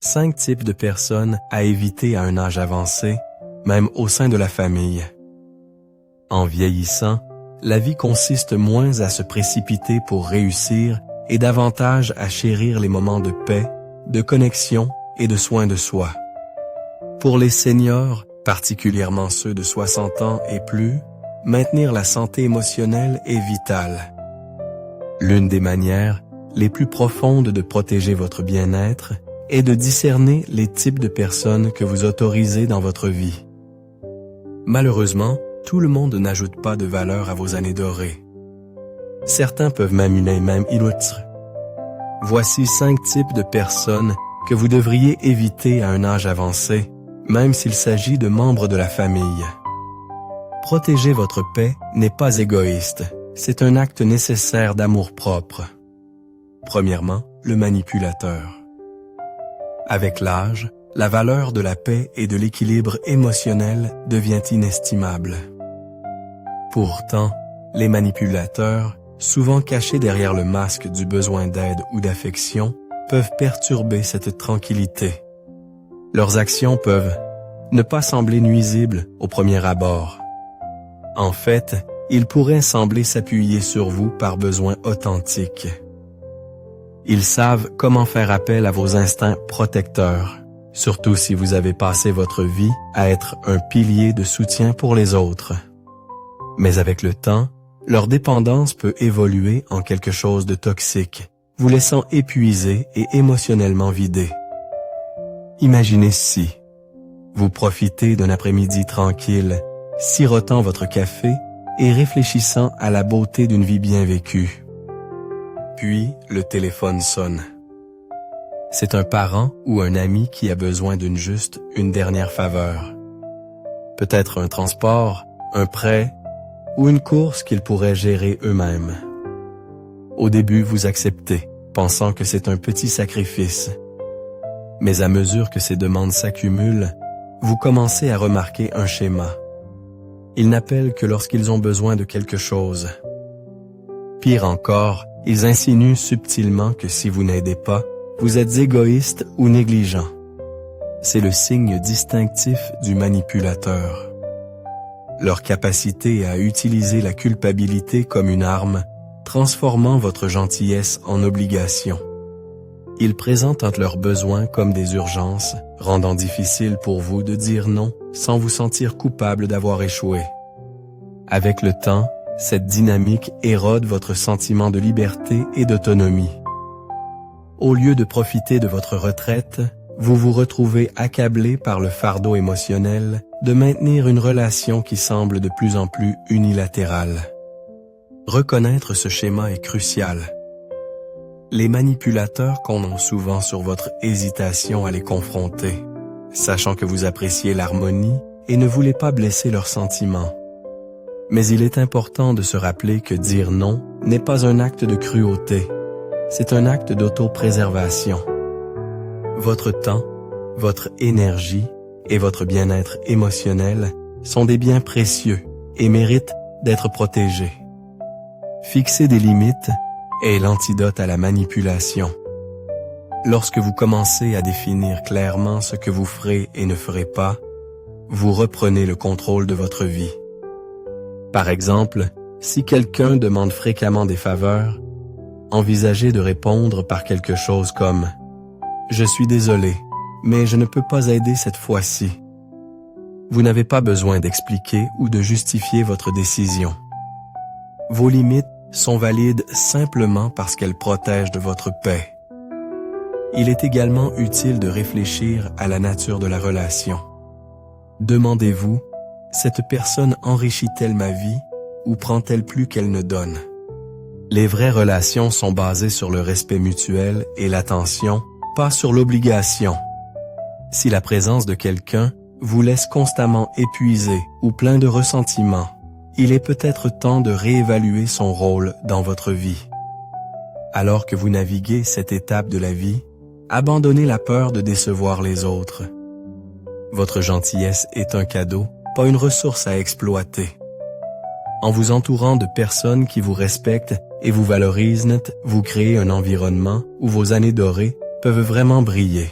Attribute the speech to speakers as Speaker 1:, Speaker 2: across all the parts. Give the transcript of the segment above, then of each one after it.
Speaker 1: 5 types de personnes à éviter à un âge avancé, même au sein de la famille. En vieillissant, la vie consiste moins à se précipiter pour réussir et davantage à chérir les moments de paix, de connexion et de soin de soi. Pour les seniors, particulièrement ceux de 60 ans et plus, maintenir la santé émotionnelle est vitale. L'une des manières les plus profondes de protéger votre bien-être est de discerner les types de personnes que vous autorisez dans votre vie. Malheureusement, tout le monde n'ajoute pas de valeur à vos années dorées. Certains peuvent même illustres. Voici 5 types de personnes que vous devriez éviter à un âge avancé, même s'il s'agit de membres de la famille. Protéger votre paix n'est pas égoïste, c'est un acte nécessaire d'amour-propre. Premièrement, le manipulateur. Avec l'âge, la valeur de la paix et de l'équilibre émotionnel devient inestimable. Pourtant, les manipulateurs, souvent cachés derrière le masque du besoin d'aide ou d'affection, peuvent perturber cette tranquillité. Leurs actions peuvent ne pas sembler nuisibles au premier abord. En fait, ils pourraient sembler s'appuyer sur vous par besoin authentique. Ils savent comment faire appel à vos instincts protecteurs, surtout si vous avez passé votre vie à être un pilier de soutien pour les autres. Mais avec le temps, leur dépendance peut évoluer en quelque chose de toxique, vous laissant épuisé et émotionnellement vidé. Imaginez si vous profitez d'un après-midi tranquille, sirotant votre café et réfléchissant à la beauté d'une vie bien vécue. Puis, le téléphone sonne. C'est un parent ou un ami qui a besoin une dernière faveur. Peut-être un transport, un prêt ou une course qu'ils pourraient gérer eux-mêmes. Au début, vous acceptez, pensant que c'est un petit sacrifice. Mais à mesure que ces demandes s'accumulent, vous commencez à remarquer un schéma. Ils n'appellent que lorsqu'ils ont besoin de quelque chose. Pire encore, ils insinuent subtilement que si vous n'aidez pas, vous êtes égoïste ou négligent. C'est le signe distinctif du manipulateur. Leur capacité à utiliser la culpabilité comme une arme, transformant votre gentillesse en obligation. Ils présentent leurs besoins comme des urgences, rendant difficile pour vous de dire non sans vous sentir coupable d'avoir échoué. Avec le temps, cette dynamique érode votre sentiment de liberté et d'autonomie. Au lieu de profiter de votre retraite, vous vous retrouvez accablé par le fardeau émotionnel de maintenir une relation qui semble de plus en plus unilatérale. Reconnaître ce schéma est crucial. Les manipulateurs comptent souvent sur votre hésitation à les confronter, sachant que vous appréciez l'harmonie et ne voulez pas blesser leurs sentiments. Mais il est important de se rappeler que dire non n'est pas un acte de cruauté, c'est un acte d'autopréservation. Votre temps, votre énergie et votre bien-être émotionnel sont des biens précieux et méritent d'être protégés. Fixer des limites est l'antidote à la manipulation. Lorsque vous commencez à définir clairement ce que vous ferez et ne ferez pas, vous reprenez le contrôle de votre vie. Par exemple, si quelqu'un demande fréquemment des faveurs, envisagez de répondre par quelque chose comme « Je suis désolé, mais je ne peux pas aider cette fois-ci ». Vous n'avez pas besoin d'expliquer ou de justifier votre décision. Vos limites sont valides simplement parce qu'elles protègent de votre paix. Il est également utile de réfléchir à la nature de la relation. Demandez-vous, cette personne enrichit-elle ma vie ou prend-elle plus qu'elle ne donne? Les vraies relations sont basées sur le respect mutuel et l'attention, pas sur l'obligation. Si la présence de quelqu'un vous laisse constamment épuisé ou plein de ressentiment, il est peut-être temps de réévaluer son rôle dans votre vie. Alors que vous naviguez cette étape de la vie, abandonnez la peur de décevoir les autres. Votre gentillesse est un cadeau, pas une ressource à exploiter. En vous entourant de personnes qui vous respectent et vous valorisent, vous créez un environnement où vos années dorées peuvent vraiment briller.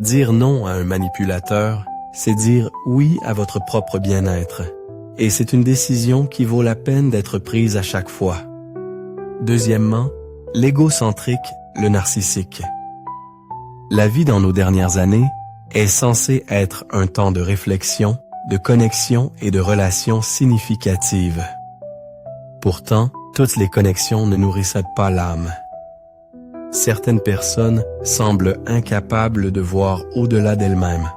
Speaker 1: Dire non à un manipulateur, c'est dire oui à votre propre bien-être. Et c'est une décision qui vaut la peine d'être prise à chaque fois. Deuxièmement, l'égocentrique, le narcissique. La vie dans nos dernières années est censée être un temps de réflexion, de connexion et de relations significatives. Pourtant, toutes les connexions ne nourrissent pas l'âme. Certaines personnes semblent incapables de voir au-delà d'elles-mêmes.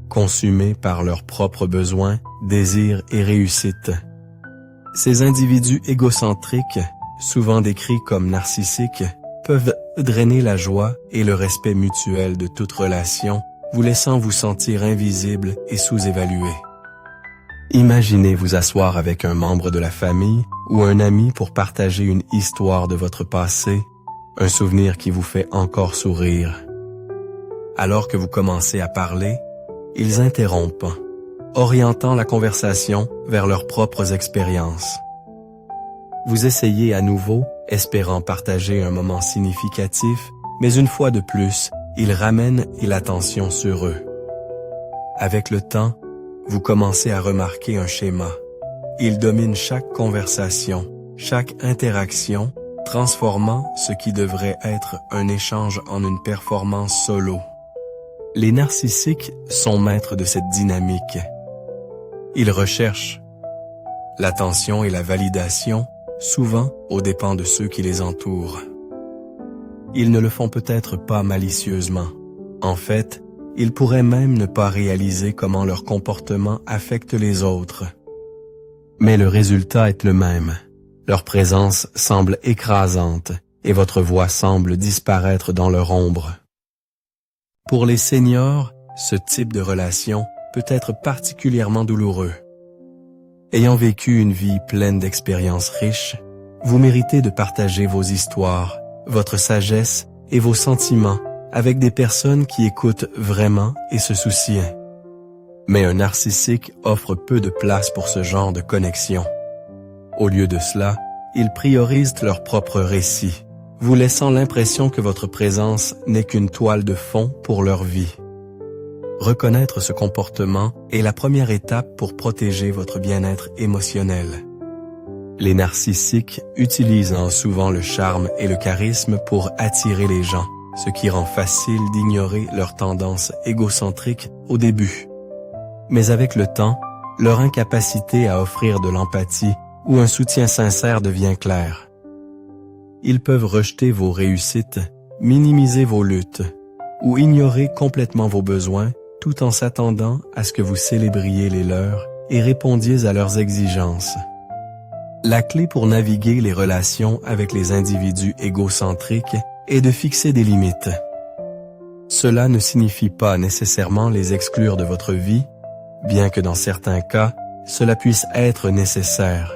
Speaker 1: Consumées par leurs propres besoins, désirs et réussites. Ces individus égocentriques, souvent décrits comme narcissiques, peuvent drainer la joie et le respect mutuel de toute relation, vous laissant vous sentir invisible et sous-évalué. Imaginez vous asseoir avec un membre de la famille ou un ami pour partager une histoire de votre passé, un souvenir qui vous fait encore sourire. Alors que vous commencez à parler, ils interrompent, orientant la conversation vers leurs propres expériences. Vous essayez à nouveau, espérant partager un moment significatif, mais une fois de plus, ils ramènent l'attention sur eux. Avec le temps, vous commencez à remarquer un schéma. Ils dominent chaque conversation, chaque interaction, transformant ce qui devrait être un échange en une performance solo. Les narcissiques sont maîtres de cette dynamique. Ils recherchent l'attention et la validation, souvent aux dépens de ceux qui les entourent. Ils ne le font peut-être pas malicieusement. En fait, ils pourraient même ne pas réaliser comment leur comportement affecte les autres. Mais le résultat est le même. Leur présence semble écrasante et votre voix semble disparaître dans leur ombre. Pour les seniors, ce type de relation peut être particulièrement douloureux. Ayant vécu une vie pleine d'expériences riches, vous méritez de partager vos histoires, votre sagesse et vos sentiments avec des personnes qui écoutent vraiment et se soucient. Mais un narcissique offre peu de place pour ce genre de connexion. Au lieu de cela, ils priorisent leur propre récit, vous laissant l'impression que votre présence n'est qu'une toile de fond pour leur vie. Reconnaître ce comportement est la première étape pour protéger votre bien-être émotionnel. Les narcissiques utilisent souvent le charme et le charisme pour attirer les gens, ce qui rend facile d'ignorer leurs tendances égocentriques au début. Mais avec le temps, leur incapacité à offrir de l'empathie ou un soutien sincère devient claire. Ils peuvent rejeter vos réussites, minimiser vos luttes ou ignorer complètement vos besoins tout en s'attendant à ce que vous célébriez les leurs et répondiez à leurs exigences. La clé pour naviguer les relations avec les individus égocentriques est de fixer des limites. Cela ne signifie pas nécessairement les exclure de votre vie, bien que dans certains cas, cela puisse être nécessaire,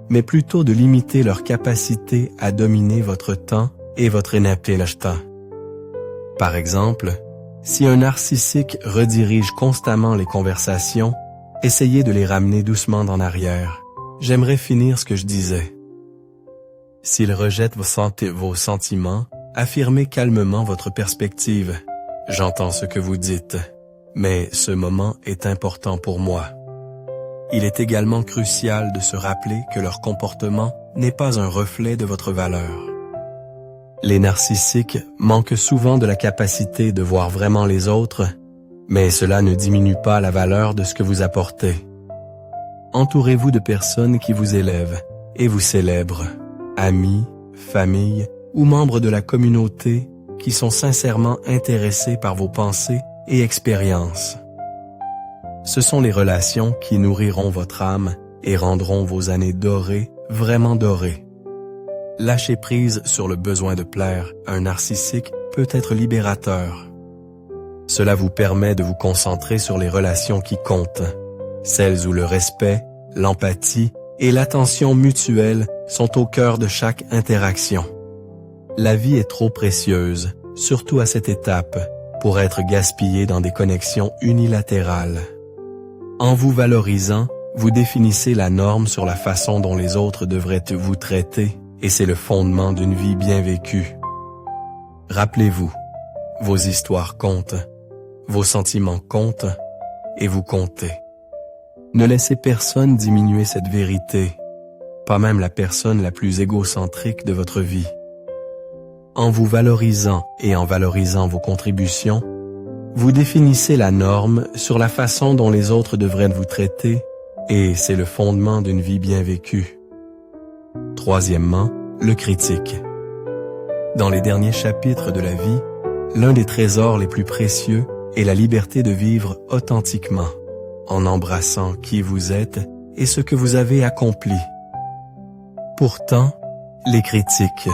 Speaker 1: mais plutôt de limiter leur capacité à dominer votre temps et votre énergie. Par exemple, si un narcissique redirige constamment les conversations, essayez de les ramener doucement en arrière. J'aimerais finir ce que je disais. S'il rejette vos sentiments, affirmez calmement votre perspective. J'entends ce que vous dites, mais ce moment est important pour moi. Il est également crucial de se rappeler que leur comportement n'est pas un reflet de votre valeur. Les narcissiques manquent souvent de la capacité de voir vraiment les autres, mais cela ne diminue pas la valeur de ce que vous apportez. Entourez-vous de personnes qui vous élèvent et vous célèbrent, amis, famille ou membres de la communauté qui sont sincèrement intéressés par vos pensées et expériences. Ce sont les relations qui nourriront votre âme et rendront vos années dorées vraiment dorées. Lâcher prise sur le besoin de plaire à un narcissique peut être libérateur. Cela vous permet de vous concentrer sur les relations qui comptent, celles où le respect, l'empathie et l'attention mutuelle sont au cœur de chaque interaction. La vie est trop précieuse, surtout à cette étape, pour être gaspillée dans des connexions unilatérales. En vous valorisant, vous définissez la norme sur la façon dont les autres devraient vous traiter, et c'est le fondement d'une vie bien vécue. Rappelez-vous, vos histoires comptent, vos sentiments comptent et vous comptez. Ne laissez personne diminuer cette vérité, pas même la personne la plus égocentrique de votre vie. En vous valorisant et en valorisant vos contributions, vous définissez la norme sur la façon dont les autres devraient vous traiter et c'est le fondement d'une vie bien vécue. Troisièmement, le critique. Dans les derniers chapitres de la vie, l'un des trésors les plus précieux est la liberté de vivre authentiquement, en embrassant qui vous êtes et ce que vous avez accompli. Pourtant, les critiques,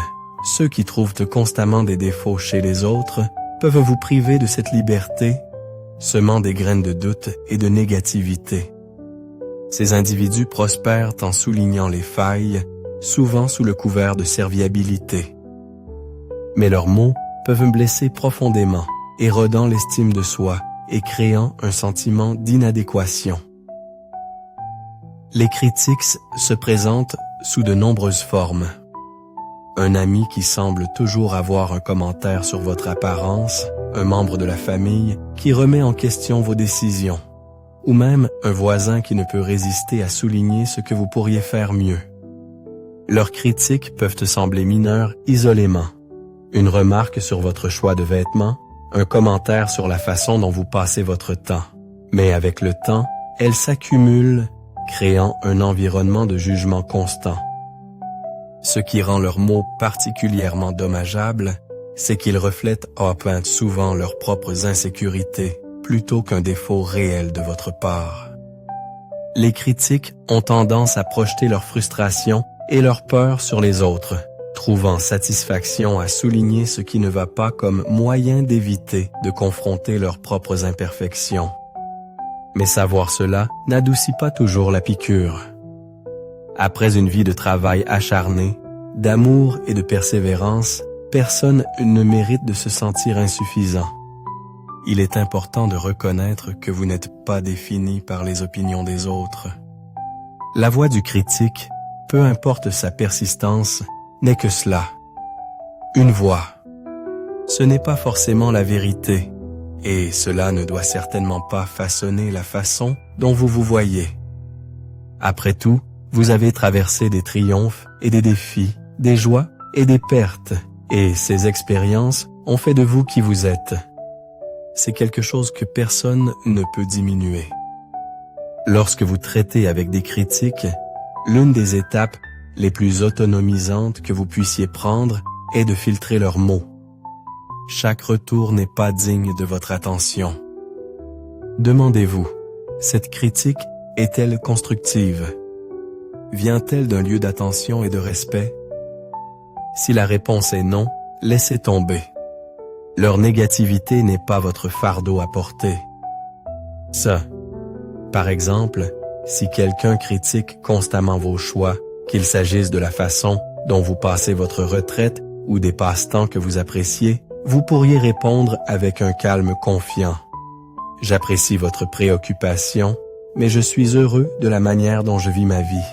Speaker 1: ceux qui trouvent constamment des défauts chez les autres, peuvent vous priver de cette liberté, semant des graines de doute et de négativité. Ces individus prospèrent en soulignant les failles, souvent sous le couvert de serviabilité. Mais leurs mots peuvent blesser profondément, érodant l'estime de soi et créant un sentiment d'inadéquation. Les critiques se présentent sous de nombreuses formes. Un ami qui semble toujours avoir un commentaire sur votre apparence, un membre de la famille qui remet en question vos décisions, ou même un voisin qui ne peut résister à souligner ce que vous pourriez faire mieux. Leurs critiques peuvent te sembler mineures isolément. Une remarque sur votre choix de vêtements, un commentaire sur la façon dont vous passez votre temps. Mais avec le temps, elles s'accumulent, créant un environnement de jugement constant. Ce qui rend leurs mots particulièrement dommageables, c'est qu'ils reflètent à peine souvent leurs propres insécurités, plutôt qu'un défaut réel de votre part. Les critiques ont tendance à projeter leur frustration et leur peur sur les autres, trouvant satisfaction à souligner ce qui ne va pas comme moyen d'éviter de confronter leurs propres imperfections. Mais savoir cela n'adoucit pas toujours la piqûre. Après une vie de travail acharné, d'amour et de persévérance, personne ne mérite de se sentir insuffisant. Il est important de reconnaître que vous n'êtes pas défini par les opinions des autres. La voix du critique, peu importe sa persistance, n'est que cela. Une voix. Ce n'est pas forcément la vérité, et cela ne doit certainement pas façonner la façon dont vous vous voyez. Après tout, vous avez traversé des triomphes et des défis, des joies et des pertes, et ces expériences ont fait de vous qui vous êtes. C'est quelque chose que personne ne peut diminuer. Lorsque vous traitez avec des critiques, l'une des étapes les plus autonomisantes que vous puissiez prendre est de filtrer leurs mots. Chaque retour n'est pas digne de votre attention. Demandez-vous, cette critique est-elle constructive? Vient-elle d'un lieu d'attention et de respect? Si la réponse est non, laissez tomber. Leur négativité n'est pas votre fardeau à porter. Par exemple, si quelqu'un critique constamment vos choix, qu'il s'agisse de la façon dont vous passez votre retraite ou des passe-temps que vous appréciez, vous pourriez répondre avec un calme confiant. J'apprécie votre préoccupation, mais je suis heureux de la manière dont je vis ma vie.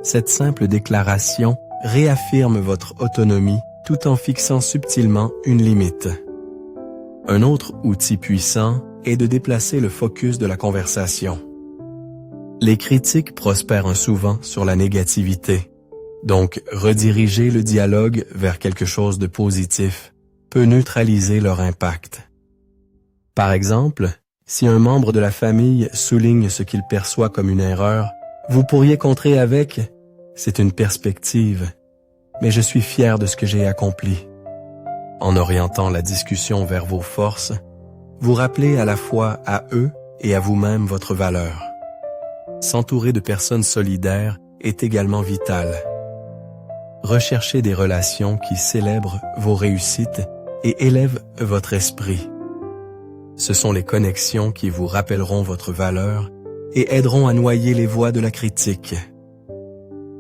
Speaker 1: Cette simple déclaration réaffirme votre autonomie tout en fixant subtilement une limite. Un autre outil puissant est de déplacer le focus de la conversation. Les critiques prospèrent souvent sur la négativité, donc rediriger le dialogue vers quelque chose de positif peut neutraliser leur impact. Par exemple, si un membre de la famille souligne ce qu'il perçoit comme une erreur, vous pourriez contrer avec « c'est une perspective, mais je suis fier de ce que j'ai accompli ». En orientant la discussion vers vos forces, vous rappelez à la fois à eux et à vous-même votre valeur. S'entourer de personnes solidaires est également vital. Recherchez des relations qui célèbrent vos réussites et élèvent votre esprit. Ce sont les connexions qui vous rappelleront votre valeur et aideront à noyer les voix de la critique.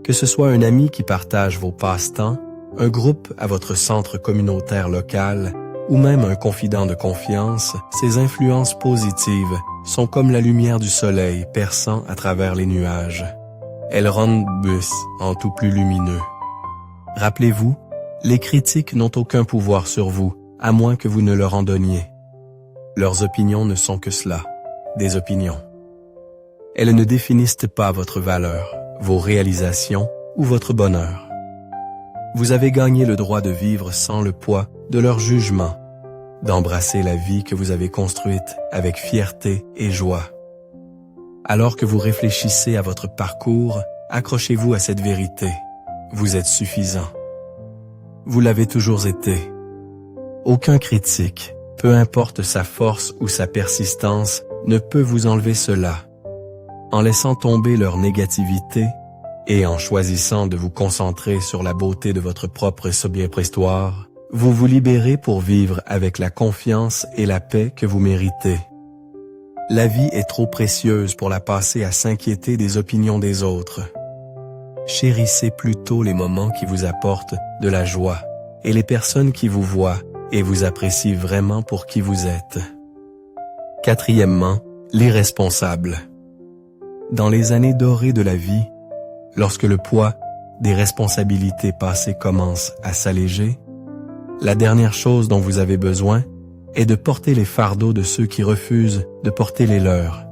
Speaker 1: Que ce soit un ami qui partage vos passe-temps, un groupe à votre centre communautaire local ou même un confident de confiance, ces influences positives sont comme la lumière du soleil perçant à travers les nuages. Elles rendent bus en tout plus lumineux. Rappelez-vous, Les critiques n'ont aucun pouvoir sur vous, à moins que vous ne leur en donniez. Leurs opinions ne sont que cela, des opinions. Elles ne définissent pas votre valeur, vos réalisations ou votre bonheur. Vous avez gagné le droit de vivre sans le poids de leur jugement, d'embrasser la vie que vous avez construite avec fierté et joie. Alors que vous réfléchissez à votre parcours, accrochez-vous à cette vérité. Vous êtes suffisant. Vous l'avez toujours été. Aucun critique, peu importe sa force ou sa persistance, ne peut vous enlever cela. En laissant tomber leur négativité et en choisissant de vous concentrer sur la beauté de votre propre préhistoire, vous vous libérez pour vivre avec la confiance et la paix que vous méritez. La vie est trop précieuse pour la passer à s'inquiéter des opinions des autres. Chérissez plutôt les moments qui vous apportent de la joie et les personnes qui vous voient et vous apprécient vraiment pour qui vous êtes. Quatrièmement, l'irresponsable. Dans les années dorées de la vie, lorsque le poids des responsabilités passées commence à s'alléger, la dernière chose dont vous avez besoin est de porter les fardeaux de ceux qui refusent de porter les leurs.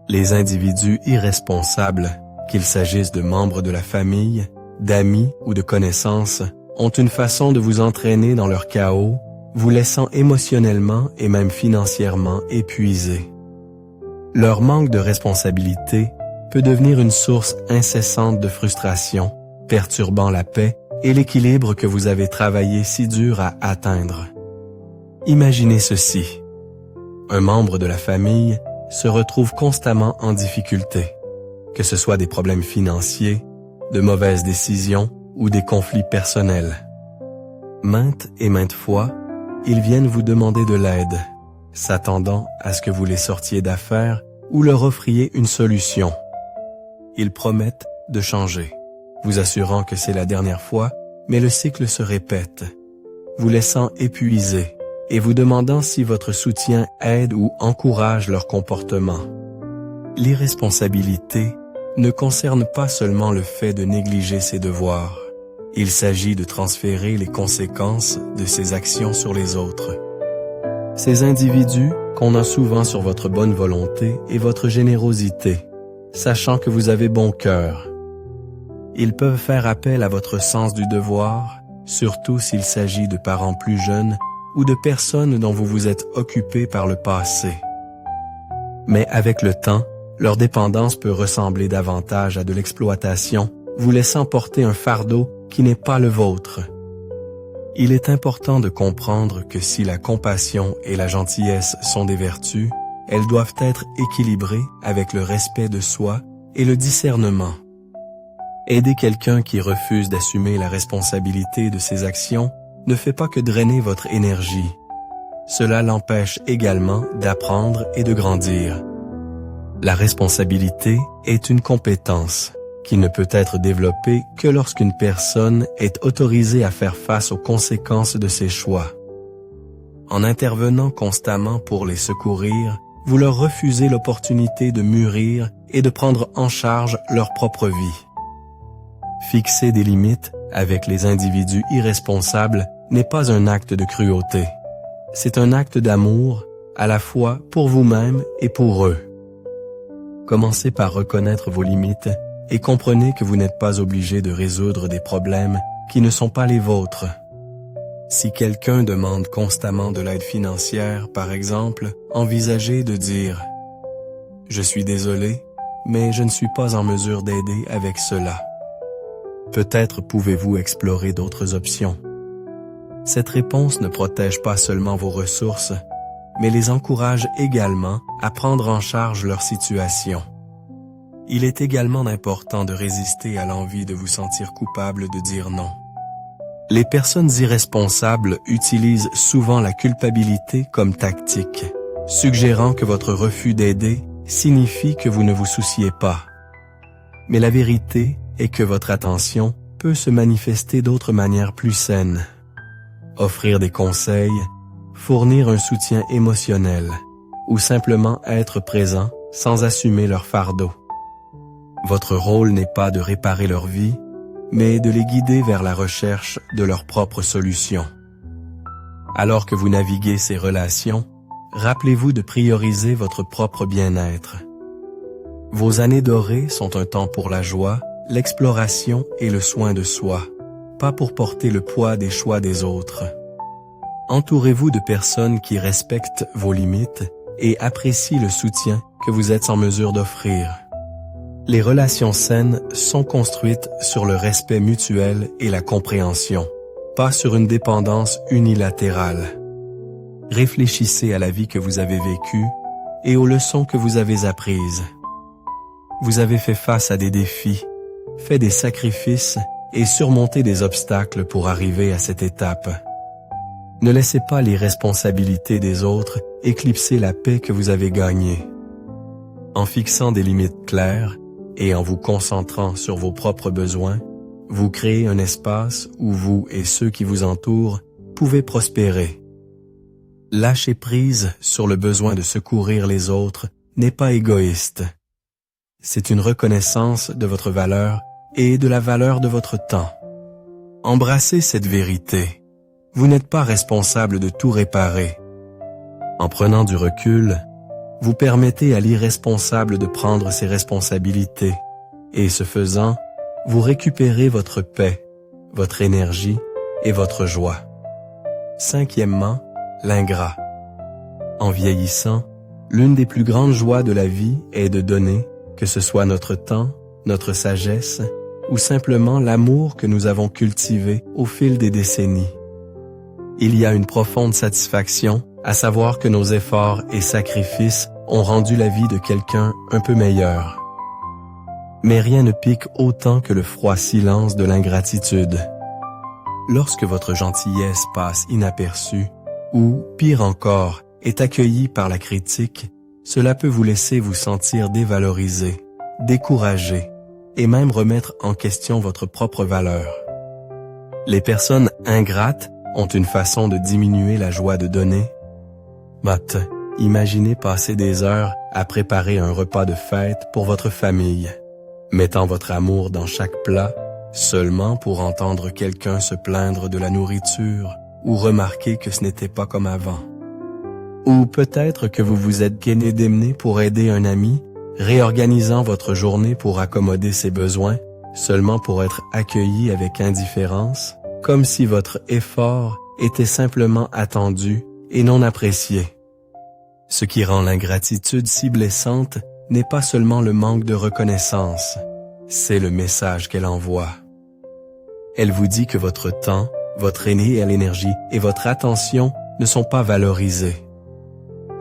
Speaker 1: Les individus irresponsables, qu'il s'agisse de membres de la famille, d'amis ou de connaissances, ont une façon de vous entraîner dans leur chaos, vous laissant émotionnellement et même financièrement épuisé. Leur manque de responsabilité peut devenir une source incessante de frustration, perturbant la paix et l'équilibre que vous avez travaillé si dur à atteindre. Imaginez ceci. Un membre de la famille se retrouve constamment en difficulté, que ce soit des problèmes financiers, de mauvaises décisions ou des conflits personnels. Maintes et maintes fois, ils viennent vous demander de l'aide, s'attendant à ce que vous les sortiez d'affaires ou leur offriez une solution. Ils promettent de changer, vous assurant que c'est la dernière fois, mais le cycle se répète, vous laissant épuisé et vous demandant si votre soutien aide ou encourage leur comportement. L'irresponsabilité ne concerne pas seulement le fait de négliger ses devoirs. Il s'agit de transférer les conséquences de ses actions sur les autres. Ces individus comptent souvent sur votre bonne volonté et votre générosité, sachant que vous avez bon cœur. Ils peuvent faire appel à votre sens du devoir, surtout s'il s'agit de parents plus jeunes ou de personnes dont vous vous êtes occupé par le passé. Mais avec le temps, leur dépendance peut ressembler davantage à de l'exploitation, vous laissant porter un fardeau qui n'est pas le vôtre. Il est important de comprendre que si la compassion et la gentillesse sont des vertus, elles doivent être équilibrées avec le respect de soi et le discernement. Aider quelqu'un qui refuse d'assumer la responsabilité de ses actions ne fait pas que drainer votre énergie. Cela l'empêche également d'apprendre et de grandir. La responsabilité est une compétence qui ne peut être développée que lorsqu'une personne est autorisée à faire face aux conséquences de ses choix. En intervenant constamment pour les secourir, vous leur refusez l'opportunité de mûrir et de prendre en charge leur propre vie. Fixer des limites avec les individus irresponsables n'est pas un acte de cruauté. C'est un acte d'amour, à la fois pour vous-même et pour eux. Commencez par reconnaître vos limites et comprenez que vous n'êtes pas obligé de résoudre des problèmes qui ne sont pas les vôtres. Si quelqu'un demande constamment de l'aide financière, par exemple, envisagez de dire « Je suis désolé, mais je ne suis pas en mesure d'aider avec cela. » Peut-être pouvez-vous explorer d'autres options. Cette réponse ne protège pas seulement vos ressources, mais les encourage également à prendre en charge leur situation. Il est également important de résister à l'envie de vous sentir coupable de dire non. Les personnes irresponsables utilisent souvent la culpabilité comme tactique, suggérant que votre refus d'aider signifie que vous ne vous souciez pas. Mais la vérité est que votre attention peut se manifester d'autres manières plus saines. Offrir des conseils, fournir un soutien émotionnel ou simplement être présent sans assumer leur fardeau. Votre rôle n'est pas de réparer leur vie, mais de les guider vers la recherche de leurs propres solutions. Alors que vous naviguez ces relations, rappelez-vous de prioriser votre propre bien-être. Vos années dorées sont un temps pour la joie, l'exploration et le soin de soi, pas pour porter le poids des choix des autres. Entourez-vous de personnes qui respectent vos limites et apprécient le soutien que vous êtes en mesure d'offrir. Les relations saines sont construites sur le respect mutuel et la compréhension, pas sur une dépendance unilatérale. Réfléchissez à la vie que vous avez vécue et aux leçons que vous avez apprises. Vous avez fait face à des défis, fait des sacrifices et surmonté des obstacles pour arriver à cette étape. Ne laissez pas les responsabilités des autres éclipser la paix que vous avez gagnée. En fixant des limites claires et en vous concentrant sur vos propres besoins, vous créez un espace où vous et ceux qui vous entourent pouvez prospérer. Lâcher prise sur le besoin de secourir les autres n'est pas égoïste. C'est une reconnaissance de votre valeur et de la valeur de votre temps. Embrassez cette vérité. Vous n'êtes pas responsable de tout réparer. En prenant du recul, vous permettez à l'irresponsable de prendre ses responsabilités et, ce faisant, vous récupérez votre paix, votre énergie et votre joie. Cinquièmement, l'ingrat. En vieillissant, l'une des plus grandes joies de la vie est de donner, que ce soit notre temps, notre sagesse ou simplement l'amour que nous avons cultivé au fil des décennies. Il y a une profonde satisfaction à savoir que nos efforts et sacrifices ont rendu la vie de quelqu'un un peu meilleure. Mais rien ne pique autant que le froid silence de l'ingratitude. Lorsque votre gentillesse passe inaperçue, ou, pire encore, est accueillie par la critique, cela peut vous laisser vous sentir dévalorisé, découragé, et même remettre en question votre propre valeur. Les personnes ingrates ont une façon de diminuer la joie de donner. Imaginez passer des heures à préparer un repas de fête pour votre famille, mettant votre amour dans chaque plat, seulement pour entendre quelqu'un se plaindre de la nourriture ou remarquer que ce n'était pas comme avant. Ou peut-être que vous vous êtes gainé démené pour aider un ami, réorganisant votre journée pour accommoder ses besoins, seulement pour être accueilli avec indifférence, comme si votre effort était simplement attendu et non apprécié. Ce qui rend l'ingratitude si blessante n'est pas seulement le manque de reconnaissance, c'est le message qu'elle envoie. Elle vous dit que votre temps, votre énergie et votre attention ne sont pas valorisés.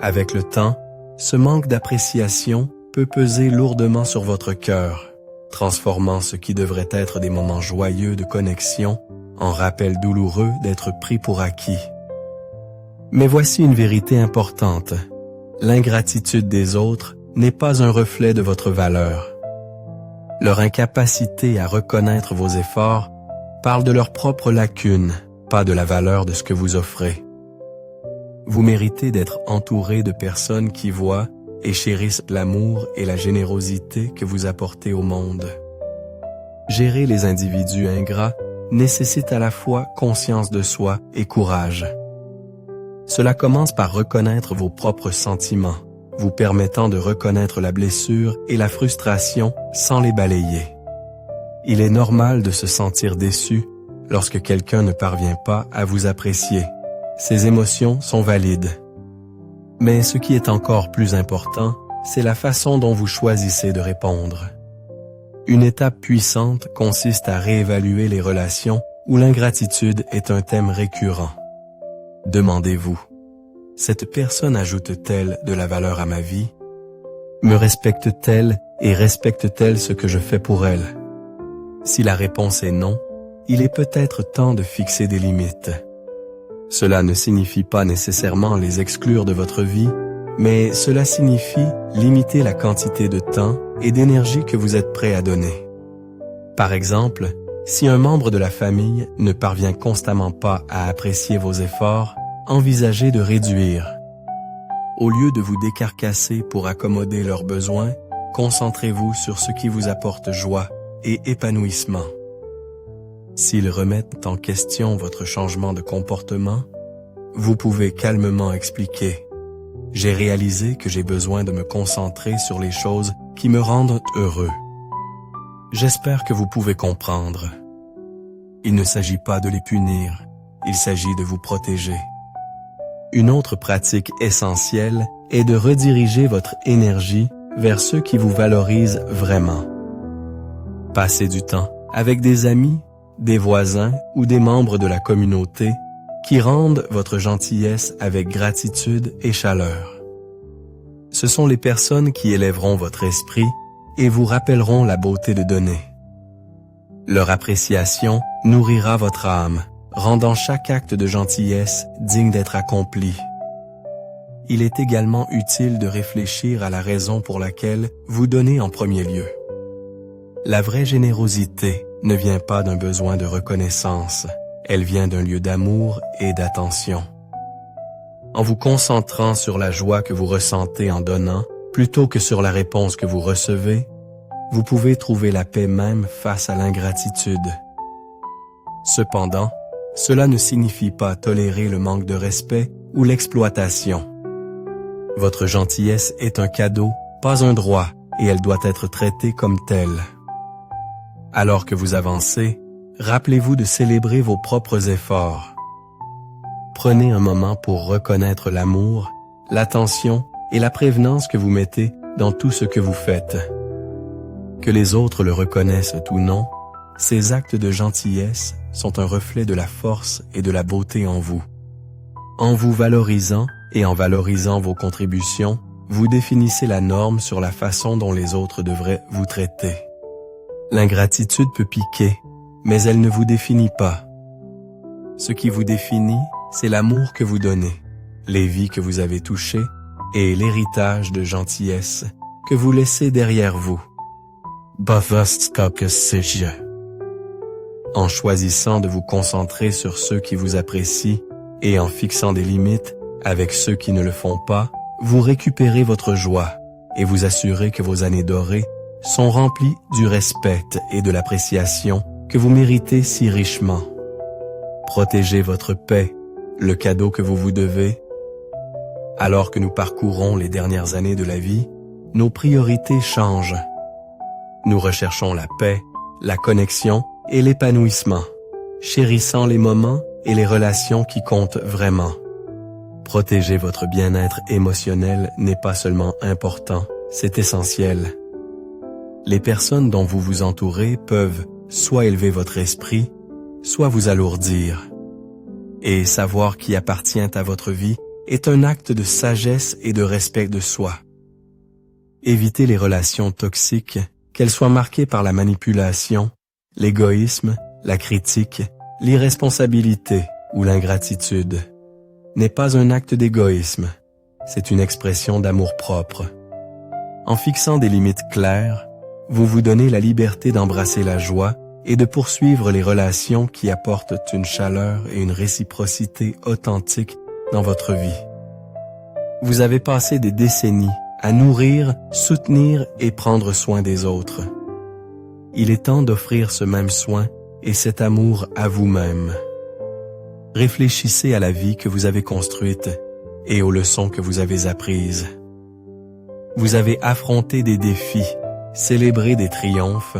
Speaker 1: Avec le temps, ce manque d'appréciation peut peser lourdement sur votre cœur, transformant ce qui devrait être des moments joyeux de connexion en rappel douloureux d'être pris pour acquis. Mais voici une vérité importante. L'ingratitude des autres n'est pas un reflet de votre valeur. Leur incapacité à reconnaître vos efforts parle de leurs propres lacunes, pas de la valeur de ce que vous offrez. Vous méritez d'être entouré de personnes qui voient et chérissent l'amour et la générosité que vous apportez au monde. Gérer les individus ingrats nécessite à la fois conscience de soi et courage. Cela commence par reconnaître vos propres sentiments, vous permettant de reconnaître la blessure et la frustration sans les balayer. Il est normal de se sentir déçu lorsque quelqu'un ne parvient pas à vous apprécier. Ces émotions sont valides. Mais ce qui est encore plus important, c'est la façon dont vous choisissez de répondre. Une étape puissante consiste à réévaluer les relations où l'ingratitude est un thème récurrent. Demandez-vous, cette personne ajoute-t-elle de la valeur à ma vie? Me respecte-t-elle et respecte-t-elle ce que je fais pour elle? Si la réponse est non, il est peut-être temps de fixer des limites. Cela ne signifie pas nécessairement les exclure de votre vie, mais cela signifie limiter la quantité de temps et d'énergie que vous êtes prêt à donner. Par exemple, si un membre de la famille ne parvient constamment pas à apprécier vos efforts, envisagez de réduire. Au lieu de vous décarcasser pour accommoder leurs besoins, concentrez-vous sur ce qui vous apporte joie et épanouissement. S'ils remettent en question votre changement de comportement, vous pouvez calmement expliquer « J'ai réalisé que j'ai besoin de me concentrer sur les choses qui me rendent heureux. J'espère que vous pouvez comprendre. Il ne s'agit pas de les punir, il s'agit de vous protéger. » Une autre pratique essentielle est de rediriger votre énergie vers ceux qui vous valorisent vraiment. Passez du temps avec des amis, des voisins ou des membres de la communauté qui rendent votre gentillesse avec gratitude et chaleur. Ce sont les personnes qui élèveront votre esprit et vous rappelleront la beauté de donner. Leur appréciation nourrira votre âme, rendant chaque acte de gentillesse digne d'être accompli. Il est également utile de réfléchir à la raison pour laquelle vous donnez en premier lieu. La vraie générosité ne vient pas d'un besoin de reconnaissance, elle vient d'un lieu d'amour et d'attention. En vous concentrant sur la joie que vous ressentez en donnant, plutôt que sur la réponse que vous recevez, vous pouvez trouver la paix même face à l'ingratitude. Cependant, cela ne signifie pas tolérer le manque de respect ou l'exploitation. Votre gentillesse est un cadeau, pas un droit, et elle doit être traitée comme telle. Alors que vous avancez, rappelez-vous de célébrer vos propres efforts. Prenez un moment pour reconnaître l'amour, l'attention et la prévenance que vous mettez dans tout ce que vous faites. Que les autres le reconnaissent ou non, ces actes de gentillesse sont un reflet de la force et de la beauté en vous. En vous valorisant et en valorisant vos contributions, vous définissez la norme sur la façon dont les autres devraient vous traiter. L'ingratitude peut piquer, mais elle ne vous définit pas. Ce qui vous définit, c'est l'amour que vous donnez, les vies que vous avez touchées et l'héritage de gentillesse que vous laissez derrière vous. En choisissant de vous concentrer sur ceux qui vous apprécient et en fixant des limites avec ceux qui ne le font pas, vous récupérez votre joie et vous assurez que vos années dorées sont remplies du respect et de l'appréciation que vous méritez si richement. Protégez votre paix, le cadeau que vous vous devez. Alors que nous parcourons les dernières années de la vie, nos priorités changent. Nous recherchons la paix, la connexion et l'épanouissement, chérissant les moments et les relations qui comptent vraiment. Protéger votre bien-être émotionnel n'est pas seulement important, c'est essentiel. Les personnes dont vous vous entourez peuvent soit élever votre esprit, soit vous alourdir. Et savoir qui appartient à votre vie est un acte de sagesse et de respect de soi. Évitez les relations toxiques, qu'elles soient marquées par la manipulation, l'égoïsme, la critique, l'irresponsabilité ou l'ingratitude. N'est pas un acte d'égoïsme, c'est une expression d'amour-propre. En fixant des limites claires, vous vous donnez la liberté d'embrasser la joie et de poursuivre les relations qui apportent une chaleur et une réciprocité authentique dans votre vie. Vous avez passé des décennies à nourrir, soutenir et prendre soin des autres. Il est temps d'offrir ce même soin et cet amour à vous-même. Réfléchissez à la vie que vous avez construite et aux leçons que vous avez apprises. Vous avez affronté des défis, célébré des triomphes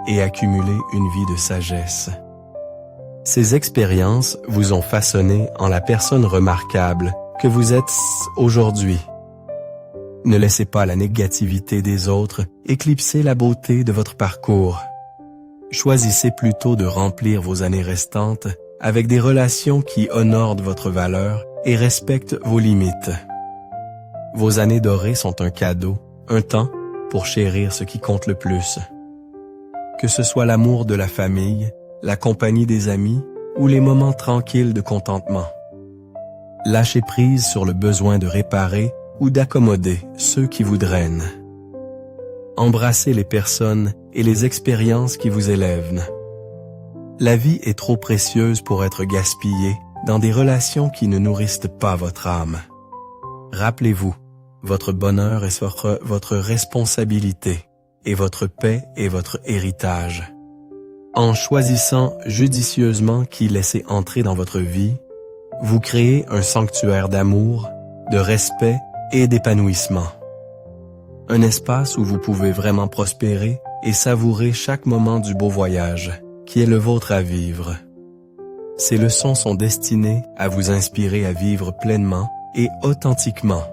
Speaker 1: et accumulé une vie de sagesse. Ces expériences vous ont façonné en la personne remarquable que vous êtes aujourd'hui. Ne laissez pas la négativité des autres éclipser la beauté de votre parcours. Choisissez plutôt de remplir vos années restantes avec des relations qui honorent votre valeur et respectent vos limites. Vos années dorées sont un cadeau, un temps pour chérir ce qui compte le plus. Que ce soit l'amour de la famille, la compagnie des amis ou les moments tranquilles de contentement. Lâchez prise sur le besoin de réparer ou d'accommoder ceux qui vous drainent. Embrassez les personnes et les expériences qui vous élèvent. La vie est trop précieuse pour être gaspillée dans des relations qui ne nourrissent pas votre âme. Rappelez-vous, votre bonheur est votre responsabilité et votre paix est votre héritage. En choisissant judicieusement qui laisser entrer dans votre vie, vous créez un sanctuaire d'amour, de respect et d'épanouissement. Un espace où vous pouvez vraiment prospérer et savourer chaque moment du beau voyage qui est le vôtre à vivre. Ces leçons sont destinées à vous inspirer à vivre pleinement et authentiquement